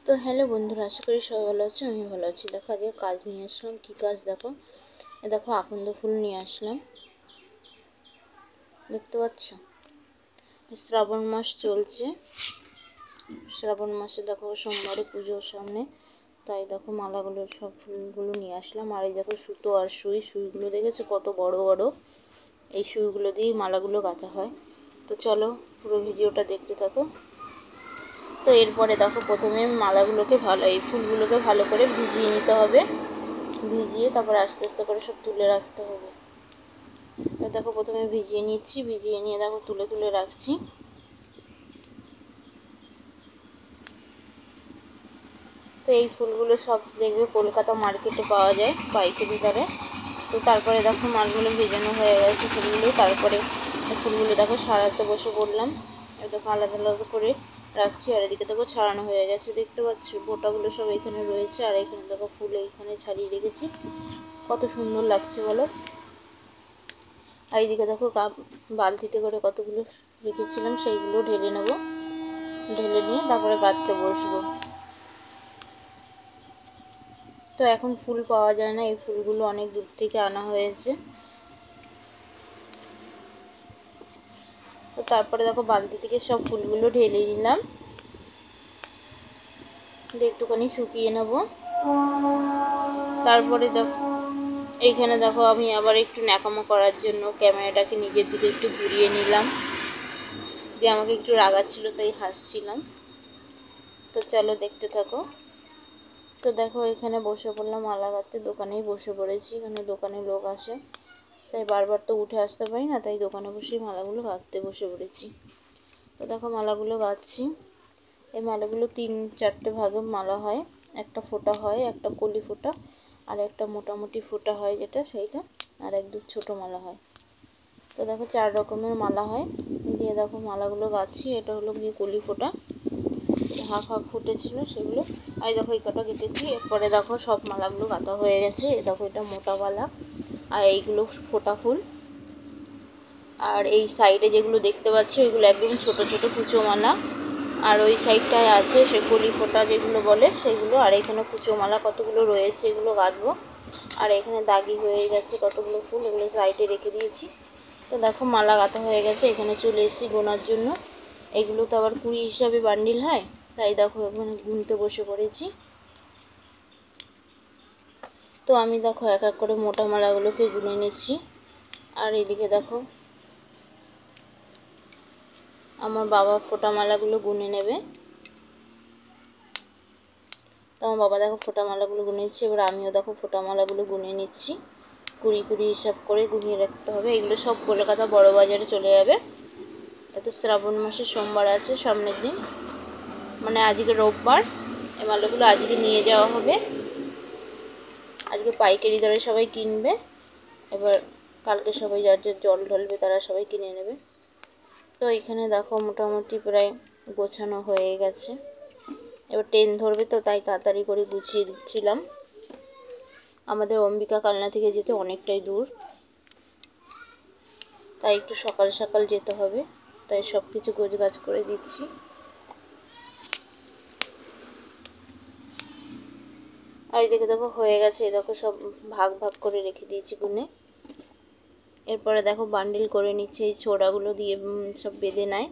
তো হ্যালো বন্ধুরা, আশা করি সবাই ভালো আছো। আমি ভালো আছি। দেখো আজকে কাজ নিয়ে আসলাম। কি কাজ দেখো, দেখো আকন্দ ফুল নিয়ে আসলাম, দেখতে পাচ্ছ। শ্রাবণ মাস চলছে, শ্রাবণ মাসে দেখো সোমবারে পুজোর সামনে, তাই দেখো মালাগুলো সব ফুলগুলো নিয়ে আসলাম। আর এই দেখো সুতো আর সুইগুলো দেখেছো কত বড় বড়। এই সুইগুলো দিয়েই মালাগুলো গাঁথা হয়। তো চলো পুরো ভিডিওটা দেখতে থাকো। তো এরপরে দেখো প্রথমে মালাগুলোকে এই ফুলগুলোকে ভালো করে ভিজিয়ে নিতে হবে। ভিজিয়ে তারপর আস্তে আস্তে করে সব তুলে রাখতে হবে। তো দেখো প্রথমে ভিজিয়ে নিচ্ছি, ভিজিয়ে নিয়ে দেখো তুলে তুলে রাখছি। তো এই ফুলগুলো সব দেখবে কলকাতা মার্কেটে পাওয়া যায় পাইকারি দরে। তো তারপরে দেখো মালগুলো ভেজানো হয়ে গেছে ফুলগুলো। তারপরে ফুলগুলো দেখো সারাতে বসে পড়লাম। দেখো আলাদা আলাদা করে রাখছি। আর এদিকে দেখো ছাড়ানো হয়ে গেছে, দেখতে পাচ্ছি বোটাগুলো সব এখানে রয়েছে। আর এখানে দেখো ফুল এইখানে ছাড়িয়ে রেখেছি, কত সুন্দর লাগছে বলো। আর এইদিকে দেখো বালতিতে করে কতগুলো রেখেছিলাম, সেইগুলো ঢেলে নেব। ঢেলে নিয়ে তারপরে গাঁথতে বসবো। তো এখন ফুল পাওয়া যায় না, এই ফুলগুলো অনেক দূর থেকে আনা হয়েছে। তো তারপরে দেখো বালতি থেকে সব ফুলগুলো ঢেলে নিলাম, একটুখানি শুকিয়ে নেব। তারপরে দেখো এইখানে দেখো আমি আবার একটু ন্যাকামো করার জন্য ক্যামেরাটাকে নিজের দিকে একটু ঘুরিয়ে নিলাম, যে আমাকে একটু রাগাচ্ছিল তাই হাসছিলাম। তো চলো দেখতে থাকো। তো দেখো এখানে বসে পড়লাম মালা গাঁথতে, দোকানেই বসে পড়েছি। এখানে দোকানে লোক আসে, তাই বারবার তো উঠে আসতে পারি না, তাই দোকানে বসেই মালাগুলো গাঁথতে বসে পড়েছি। তো দেখো মালাগুলো গাঁথছি। এই মালাগুলো 3-4টে ভাগে মালা হয়। একটা ফোঁটা হয়, একটা কলি ফোঁটা, আর একটা মোটামুটি ফোঁটা হয় যেটা সেইটা, আর এক-দু ছোটো মালা হয়। তো দেখো 4 রকমের মালা হয়। দিয়ে দেখো মালাগুলো গাঁথছি। এটা হলো গিয়ে কলি ফোঁটা, হাফ হাফ ফুটেছিল সেগুলো। আর দেখো এই কটা কেটেছি। এরপরে দেখো সব মালাগুলো গাঁথা হয়ে গেছে। দেখো এটা মোটা মালা, আর এইগুলো ফোঁটা ফুল। আর এই সাইডে যেগুলো দেখতে পাচ্ছি ওইগুলো একদম ছোট ছোট কুচো মালা। আর ওই সাইডটায় আছে সে কলি ফোঁটা যেগুলো বলে সেগুলো। আর এখানে কুচো মালা কতগুলো রয়েছে, এগুলো গাঁথবো। আর এখানে দাগি হয়ে গেছে কতগুলো ফুল, এগুলো সাইডে রেখে দিয়েছি। তো দেখো মালা গাঁথা হয়ে গেছে। এখানে চলে এসেছি গোনার জন্য। এগুলো তো আবার কুড়ি হিসাবে বান্ডিল হয়, তাই দেখো এখানে গুনতে বসে পড়েছি। তো আমি দেখো এক এক করে মোটা মালাগুলোকে গুনে নিচ্ছি। আর এদিকে দেখো আমার বাবা ফোঁটা মালাগুলো গুনে নেবে। তো আমার বাবা দেখো ফোঁটা মালাগুলো গুনে নিচ্ছে। এবার আমিও দেখো ফোঁটা মালাগুলো গুনে নিচ্ছি। 20-20 হিসাব করে গুনিয়ে রাখতে হবে। এগুলো সব কলকাতা বড় বাজারে চলে যাবে। এত শ্রাবণ মাসে সোমবার আছে সামনের দিন, মানে আজকে রোববার। এই মালাগুলো আজকে নিয়ে যাওয়া হবে। আজকে পাইকারি দরে সবাই কিনবে। এবার কালকে সবাই যার যার জল ঢালবে তারা সবাই কিনে নেবে। তো এখানে দেখো মোটামুটি প্রায় গোছানো হয়ে গেছে। এবার ট্রেন ধরবে, তো তাই তাড়াতাড়ি করে গুছিয়ে দিচ্ছিলাম। আমাদের অম্বিকা কালনা থেকে যেতে অনেকটাই দূর, তাই একটু সকাল সকাল যেতে হবে, তাই সব কিছু গোছগাছ করে দিচ্ছি। আর এদিকে দেখো হয়ে গেছে। দেখো সব ভাগ ভাগ করে রেখে দিয়েছি গুনে। এরপরে দেখো বান্ডিল করে নিচ্ছে, এই ছোড়াগুলো দিয়ে সব বেঁধে নেয়।